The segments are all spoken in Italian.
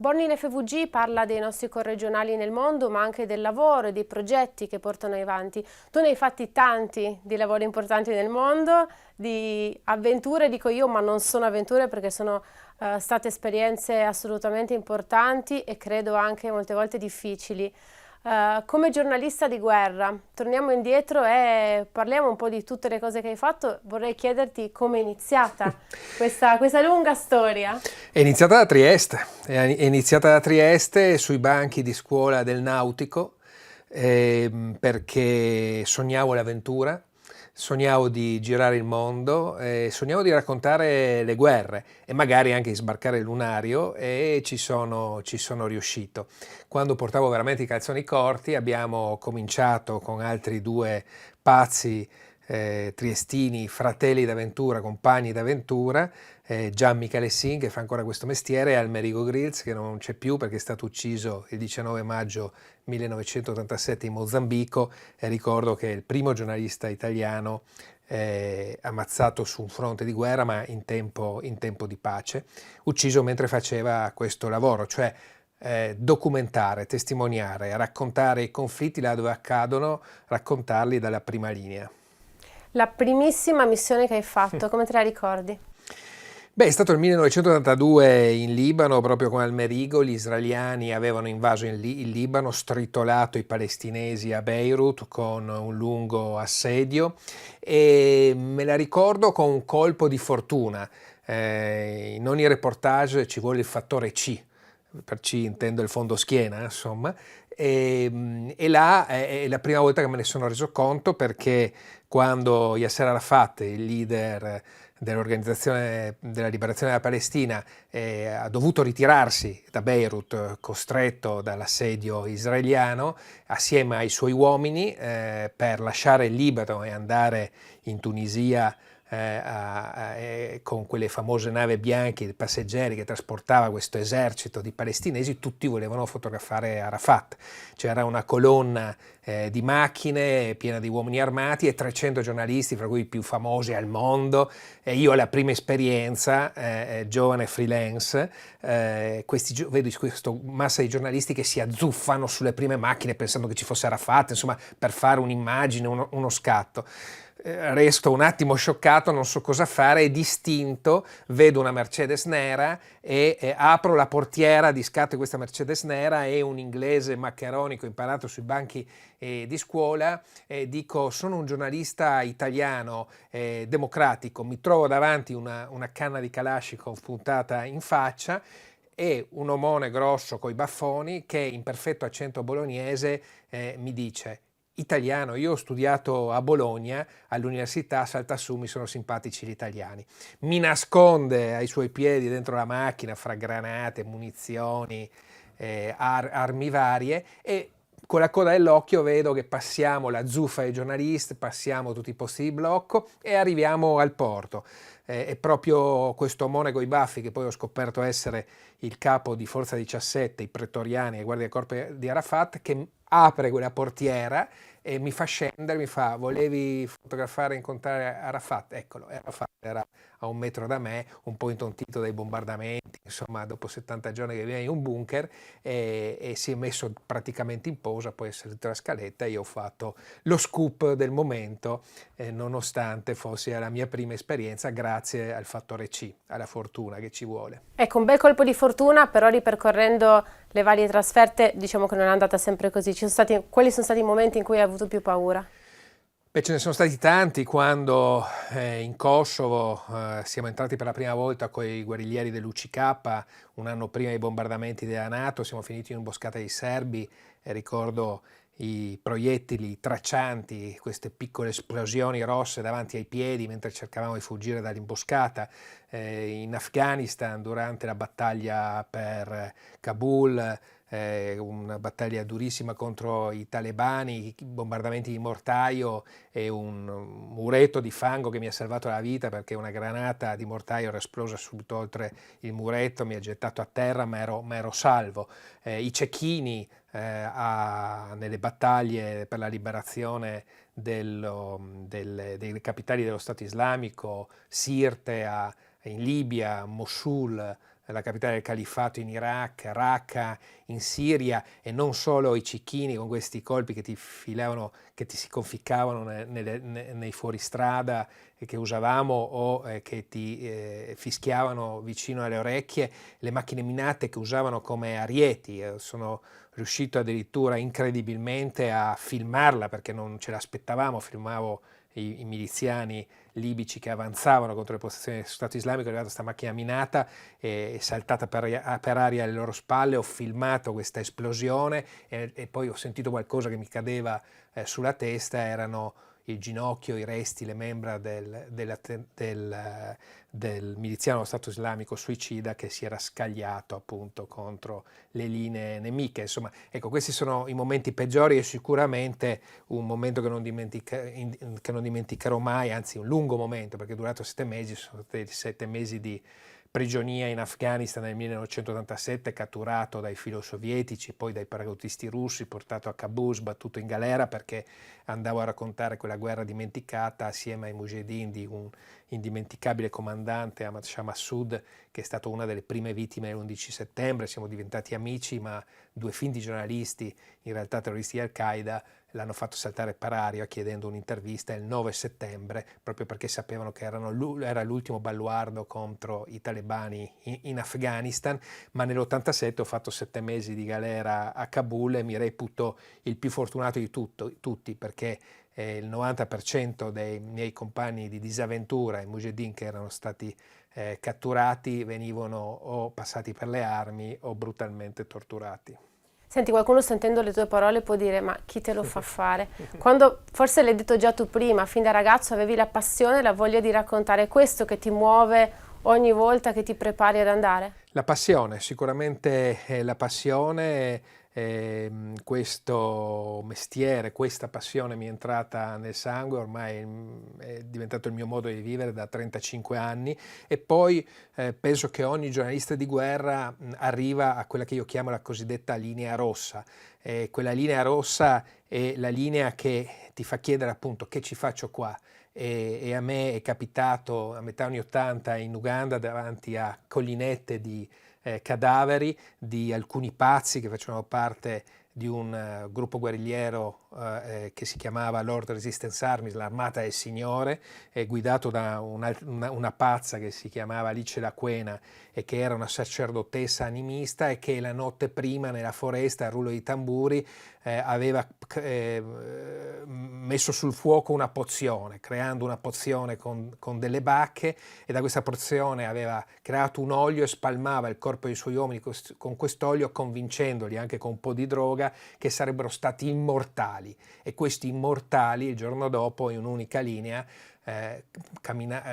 Born in FVG parla dei nostri corregionali nel mondo, ma anche del lavoro e dei progetti che portano avanti. Tu ne hai fatti tanti di lavori importanti nel mondo, di avventure, dico io, ma non sono avventure perché sono state esperienze assolutamente importanti e credo anche molte volte difficili. Come giornalista di guerra, torniamo indietro e parliamo un po' di tutte le cose che hai fatto. Vorrei chiederti come è iniziata questa lunga storia. È iniziata da Trieste, è iniziata da Trieste sui banchi di scuola del Nautico, perché sognavo l'avventura, sognavo di girare il mondo, sognavo di raccontare le guerre e magari anche di sbarcare il lunario e ci sono riuscito. Quando portavo veramente i calzoni corti abbiamo cominciato con altri due pazzi triestini, fratelli d'avventura, compagni d'avventura, Gian Michele Singh che fa ancora questo mestiere, e Almerico Grills che non c'è più perché è stato ucciso il 19 maggio 1987 in Mozambico, e ricordo che è il primo giornalista italiano ammazzato su un fronte di guerra, ma in tempo di pace, ucciso mentre faceva questo lavoro, cioè documentare, testimoniare, raccontare i conflitti là dove accadono, raccontarli dalla prima linea. La primissima missione che hai fatto, come te la ricordi? Beh, è stato il 1982 in Libano, proprio con Almerigo. Gli israeliani avevano invaso il Libano, stritolato i palestinesi a Beirut con un lungo assedio, e me la ricordo con un colpo di fortuna. In ogni reportage ci vuole il fattore C, per C intendo il fondo schiena, insomma, e là è la prima volta che me ne sono reso conto, perché quando Yasser Arafat, il leader dell'Organizzazione della Liberazione della Palestina, ha dovuto ritirarsi da Beirut, costretto dall'assedio israeliano, assieme ai suoi uomini, per lasciare il Libano e andare in Tunisia con quelle famose navi bianche passeggeri che trasportava questo esercito di palestinesi. Tutti volevano fotografare Arafat. C'era una colonna di macchine piena di uomini armati e 300 giornalisti, fra cui i più famosi al mondo. E io, la prima esperienza, giovane freelance, vedo questa massa di giornalisti che si azzuffano sulle prime macchine pensando che ci fosse Arafat, insomma, per fare un'immagine, uno scatto. Resto un attimo scioccato, non so cosa fare, e distinto vedo una Mercedes nera e apro la portiera di scatto di questa Mercedes nera, e un inglese maccheronico imparato sui banchi di scuola, dico: sono un giornalista italiano democratico, mi trovo davanti una canna di Kalashnikov puntata in faccia e un omone grosso coi baffoni che in perfetto accento bolognese mi dice: italiano, io ho studiato a Bologna, all'università, salta su, mi sono simpatici gli italiani. Mi nasconde ai suoi piedi dentro la macchina fra granate, munizioni, armi varie, e con la coda dell'occhio vedo che passiamo la zuffa dei giornalisti, passiamo tutti i posti di blocco e arriviamo al porto. È proprio questo omone coi baffi, che poi ho scoperto essere il capo di Forza 17, i pretoriani e guardia del corpo di Arafat, che apre quella portiera e mi fa scendere, mi fa: volevi fotografare e incontrare Arafat? Eccolo, Arafat era a 1 metro da me, un po' intontito dai bombardamenti, insomma, dopo 70 giorni che viene in un bunker, e si è messo praticamente in posa, poi è salito la scaletta e io ho fatto lo scoop del momento, nonostante fosse la mia prima esperienza, grazie al fattore C, alla fortuna che ci vuole. Ecco, un bel colpo di fortuna, però ripercorrendo le varie trasferte, diciamo che non è andata sempre così. Quali sono stati i momenti in cui hai avuto più paura? Beh, ce ne sono stati tanti. Quando in Kosovo siamo entrati per la prima volta con i guerriglieri dell'UCK, un anno prima dei bombardamenti della NATO, siamo finiti in un'imboscata dei serbi, e ricordo i proiettili traccianti, queste piccole esplosioni rosse davanti ai piedi mentre cercavamo di fuggire dall'imboscata. In Afghanistan, durante la battaglia per Kabul, una battaglia durissima contro i talebani, bombardamenti di mortaio e un muretto di fango che mi ha salvato la vita, perché una granata di mortaio era esplosa subito oltre il muretto, mi ha gettato a terra, ma ero salvo. I cecchini nelle battaglie per la liberazione dei capitali dello Stato islamico, Sirte in Libia, Mosul la capitale del califfato in Iraq, Raqqa in Siria, e non solo i cicchini con questi colpi che ti filavano, che ti si conficcavano nei fuoristrada e che usavamo, o che ti fischiavano vicino alle orecchie, le macchine minate che usavano come arieti. Sono riuscito addirittura incredibilmente a filmarla perché non ce l'aspettavamo, filmavo i miliziani libici che avanzavano contro le postazioni dello Stato Islamico. È arrivata questa macchina minata, è saltata per aria alle loro spalle, ho filmato questa esplosione e poi ho sentito qualcosa che mi cadeva sulla testa. Erano il ginocchio, i resti, le membra del miliziano dello Stato Islamico suicida che si era scagliato appunto contro le linee nemiche. Insomma, ecco, questi sono i momenti peggiori e sicuramente un momento che non dimenticherò mai, anzi un lungo momento, perché è durato 7 mesi, sono stati 7 mesi di prigionia in Afghanistan nel 1987, catturato dai filosovietici, poi dai paracadutisti russi, portato a Kabul, sbattuto in galera perché andavo a raccontare quella guerra dimenticata assieme ai mujahideen di un indimenticabile comandante, Ahmad Shah Massoud, che è stato una delle prime vittime dell'11 settembre. Siamo diventati amici, ma 2 finti giornalisti, in realtà terroristi di Al-Qaeda, l'hanno fatto saltare per aria chiedendo un'intervista il 9 settembre, proprio perché sapevano che era l'ultimo baluardo contro i talebani in Afghanistan. Ma nell'87 ho fatto 7 mesi di galera a Kabul e mi reputo il più fortunato di tutti, perché il 90% dei miei compagni di disavventura, i mujahideen che erano stati catturati, venivano o passati per le armi o brutalmente torturati. Senti, qualcuno sentendo le tue parole può dire, ma chi te lo fa fare? Quando, forse l'hai detto già tu prima, fin da ragazzo avevi la passione e la voglia di raccontare, è questo che ti muove ogni volta che ti prepari ad andare? La passione, sicuramente la passione, questo mestiere, questa passione mi è entrata nel sangue, ormai è diventato il mio modo di vivere da 35 anni, e poi penso che ogni giornalista di guerra arriva a quella che io chiamo la cosiddetta linea rossa. Quella linea rossa è la linea che ti fa chiedere appunto che ci faccio qua. E a me è capitato a metà anni 80 in Uganda, davanti a collinette di cadaveri di alcuni pazzi che facevano parte di un gruppo guerrigliero che si chiamava Lord Resistance Army, l'Armata del Signore, guidato da una pazza che si chiamava Alice Laquena e che era una sacerdotessa animista, e che la notte prima nella foresta a rullo di tamburi aveva messo sul fuoco una pozione, creando una pozione con delle bacche, e da questa pozione aveva creato un olio e spalmava il corpo dei suoi uomini con quest'olio, convincendoli anche con un po' di droga che sarebbero stati immortali. E questi immortali il giorno dopo in un'unica linea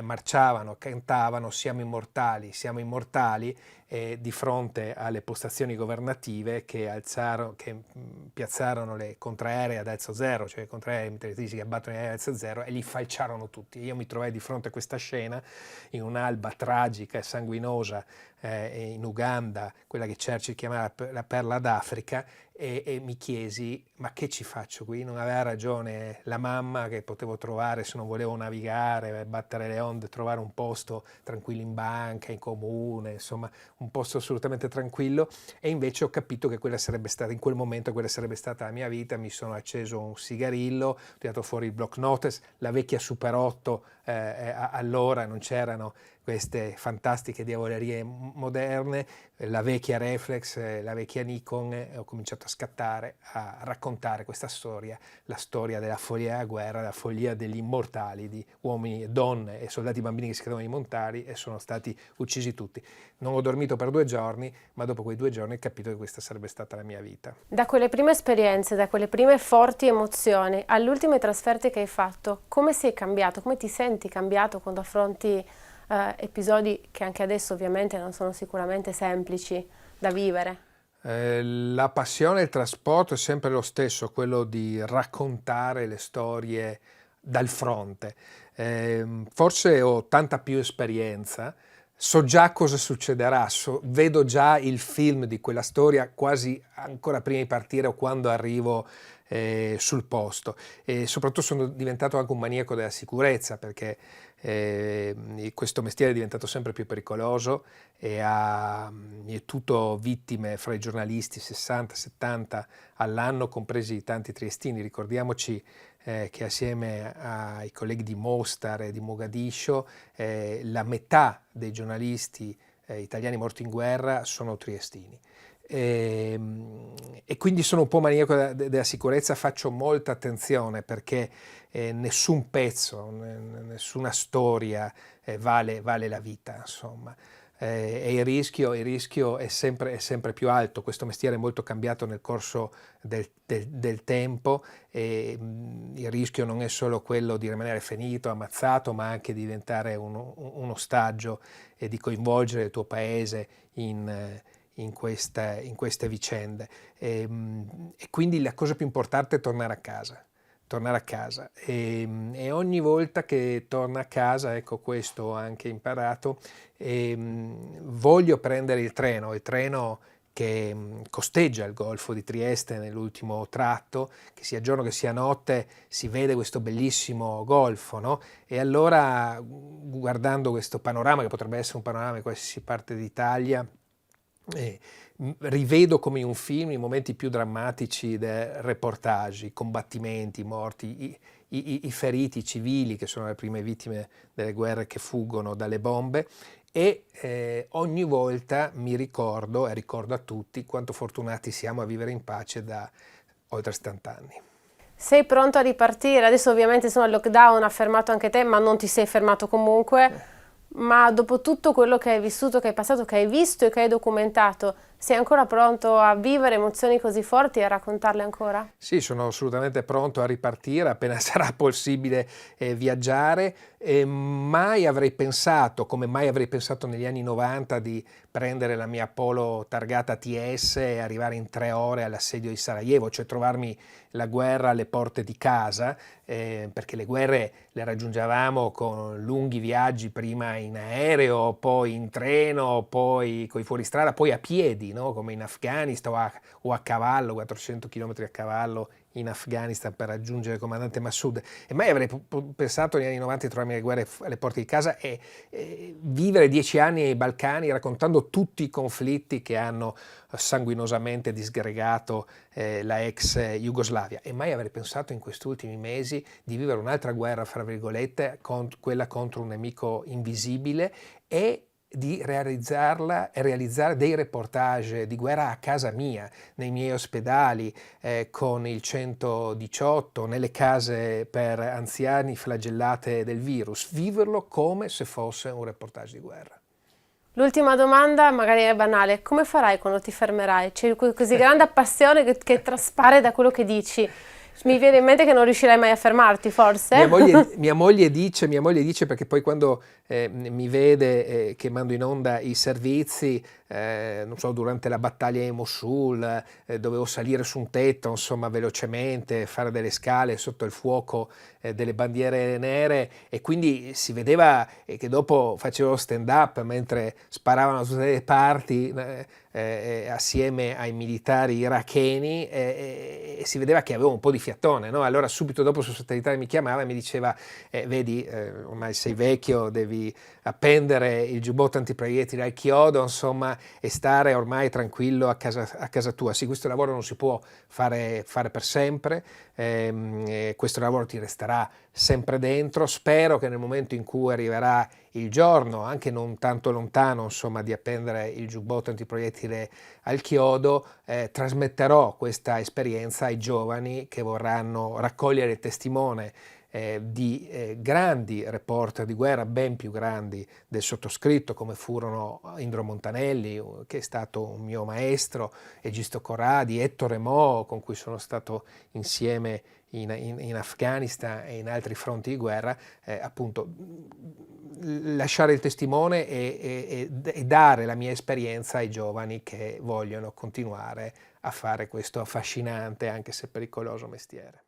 marciavano, cantavano siamo immortali, di fronte alle postazioni governative che piazzarono le contraeree ad alzo zero, cioè i contraerei tedeschi che abbattono gli aerei ad alzo zero, e li falciarono tutti. Io mi trovai di fronte a questa scena in un'alba tragica e sanguinosa in Uganda, quella che Churchill chiamava la perla d'Africa, e mi chiesi ma che ci faccio qui? Non aveva ragione la mamma che potevo trovare se non volevo navigare, battere le onde, trovare un posto tranquillo in banca, in comune, insomma un posto assolutamente tranquillo. E invece ho capito che in quel momento quella sarebbe stata la mia vita. Mi sono acceso un sigarillo, ho tirato fuori il block notice, la vecchia Super 8, allora non c'erano queste fantastiche diavolerie moderne, la vecchia reflex, la vecchia Nikon, e ho cominciato a scattare, a raccontare questa storia, la storia della follia della guerra, la follia degli immortali, di uomini, donne e soldati bambini che si credevano immortali e sono stati uccisi tutti. Non ho dormito per 2 giorni, ma dopo quei 2 giorni ho capito che questa sarebbe stata la mia vita. Da quelle prime esperienze, da quelle prime forti emozioni, alle ultime trasferte che hai fatto, come sei cambiato? Come ti senti cambiato quando affronti episodi che anche adesso ovviamente non sono sicuramente semplici da vivere? La passione e il trasporto è sempre lo stesso, quello di raccontare le storie dal fronte. Forse ho tanta più esperienza, so già cosa succederà, vedo già il film di quella storia quasi ancora prima di partire o quando arrivo sul posto, e soprattutto sono diventato anche un maniaco della sicurezza, perché questo mestiere è diventato sempre più pericoloso e ha mietuto vittime fra i giornalisti, 60-70 all'anno, compresi tanti triestini. Ricordiamoci che assieme ai colleghi di Mostar e di Mogadiscio la metà dei giornalisti italiani morti in guerra sono triestini. E quindi sono un po' maniaco della sicurezza, faccio molta attenzione perché nessun pezzo, nessuna storia vale la vita, insomma. E il rischio è sempre più alto. Questo mestiere è molto cambiato nel corso del tempo e il rischio non è solo quello di rimanere finito, ammazzato, ma anche di diventare un ostaggio e di coinvolgere il tuo paese in queste vicende. E quindi la cosa più importante è tornare a casa. E ogni volta che torno a casa, ecco, questo ho anche imparato, voglio prendere il treno che costeggia il Golfo di Trieste nell'ultimo tratto, che sia giorno che sia notte si vede questo bellissimo golfo, no? E allora, guardando questo panorama, che potrebbe essere un panorama di qualsiasi parte d'Italia, rivedo come in un film i momenti più drammatici del reportage, i combattimenti, i morti, i feriti, i civili, che sono le prime vittime delle guerre che fuggono dalle bombe, e ogni volta mi ricordo, e ricordo a tutti, quanto fortunati siamo a vivere in pace da oltre 70 anni. Sei pronto a ripartire? Adesso ovviamente il lockdown ha fermato anche te, ma non ti sei fermato comunque. Ma dopo tutto quello che hai vissuto, che hai passato, che hai visto e che hai documentato, sei ancora pronto a vivere emozioni così forti e a raccontarle ancora? Sì, sono assolutamente pronto a ripartire appena sarà possibile viaggiare. Mai avrei pensato, come mai avrei pensato negli anni 90, di prendere la mia Polo targata TS e arrivare in 3 ore all'assedio di Sarajevo, cioè trovarmi la guerra alle porte di casa, perché le guerre le raggiungevamo con lunghi viaggi, prima in aereo, poi in treno, poi coi fuoristrada, poi a piedi, no? Come in Afghanistan o a cavallo, 400 km a cavallo in Afghanistan per raggiungere il comandante Massoud. E mai avrei pensato negli anni 90 di trovarmi le guerre alle porte di casa e vivere 10 anni nei Balcani raccontando tutti i conflitti che hanno sanguinosamente disgregato la ex Jugoslavia. E mai avrei pensato in questi ultimi mesi di vivere un'altra guerra, fra virgolette, quella contro un nemico invisibile, e di realizzare dei reportage di guerra a casa mia, nei miei ospedali, con il 118, nelle case per anziani flagellate del virus, viverlo come se fosse un reportage di guerra. L'ultima domanda magari è banale: come farai quando ti fermerai? C'è così grande passione che traspare da quello che dici. Mi viene in mente che non riuscirai mai a fermarti, forse? Mia moglie dice, perché poi quando mi vede che mando in onda i servizi, non so, durante la battaglia di Mosul, dovevo salire su un tetto, insomma, velocemente, fare delle scale sotto il fuoco delle bandiere nere, e quindi si vedeva che dopo facevo stand up mentre sparavano da tutte le parti, assieme ai militari iracheni, e si vedeva che avevo un po' di fiatone, no? Allora subito dopo sul satellitare mi chiamava e mi diceva vedi, ormai sei vecchio, devi appendere il giubbotto antiproiettile al chiodo, insomma, e stare ormai tranquillo a casa tua. Sì, questo lavoro non si può fare per sempre, questo lavoro ti resterà sempre dentro. Spero che nel momento in cui arriverà il giorno, anche non tanto lontano, insomma, di appendere il giubbotto antiproiettile al chiodo, trasmetterò questa esperienza ai giovani che vorranno raccogliere il testimone di grandi reporter di guerra, ben più grandi del sottoscritto, come furono Indro Montanelli, che è stato un mio maestro, Egisto Corradi, Ettore Mo, con cui sono stato insieme in Afghanistan e in altri fronti di guerra, appunto lasciare il testimone e dare la mia esperienza ai giovani che vogliono continuare a fare questo affascinante, anche se pericoloso mestiere.